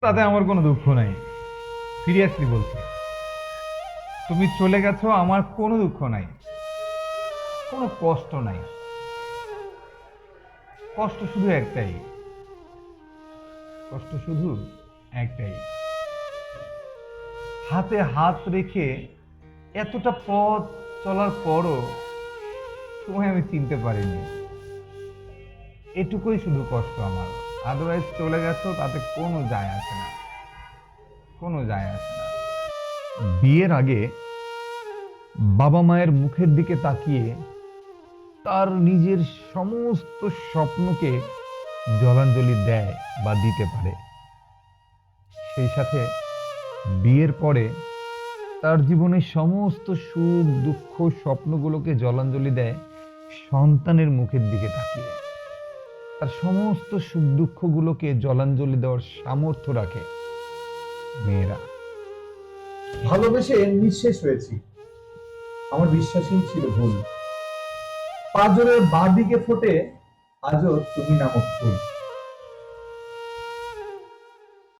তাতে আমার কোনো দুঃখ নাই। সিরিয়াসলি বলছি, তুমি চলে গেছো, আমার কোনো দুঃখ নাই, কোনো কষ্ট নাই। কষ্ট শুধু একটাই, কষ্ট শুধু একটাই, হাতে হাত রেখে এতটা পথ চলার পরও তোমায় আমি চিনতে পারিনি। এটুকুই শুধু কষ্ট আমার। আদারওয়াইজ চলে গেছো, তাতে কোনো যায় আসে না, কোনো যায় আসে না। বিয়ের আগে বাবা মায়ের মুখের দিকে তাকিয়ে তার নিজের সমস্ত স্বপ্নকে জলাঞ্জলি দেয় বা দিতে পারে, সেই সাথে বিয়ের পরে তার জীবনের সমস্ত সুখ দুঃখ স্বপ্নগুলোকে জলাঞ্জলি দেয় সন্তানের মুখের দিকে তাকিয়ে। তার সমস্ত সুখ দুঃখগুলোকে জলাঞ্জলি দেওয়ার সামর্থ্য রাখে মেয়েরা। ভালোবেসে নিঃশেষ হয়েছি, আমার বিশ্বাসই ছিল ভুল। পাঁজরের বাঁ দিকে ফোটে আজও তুমি নামক ফুল।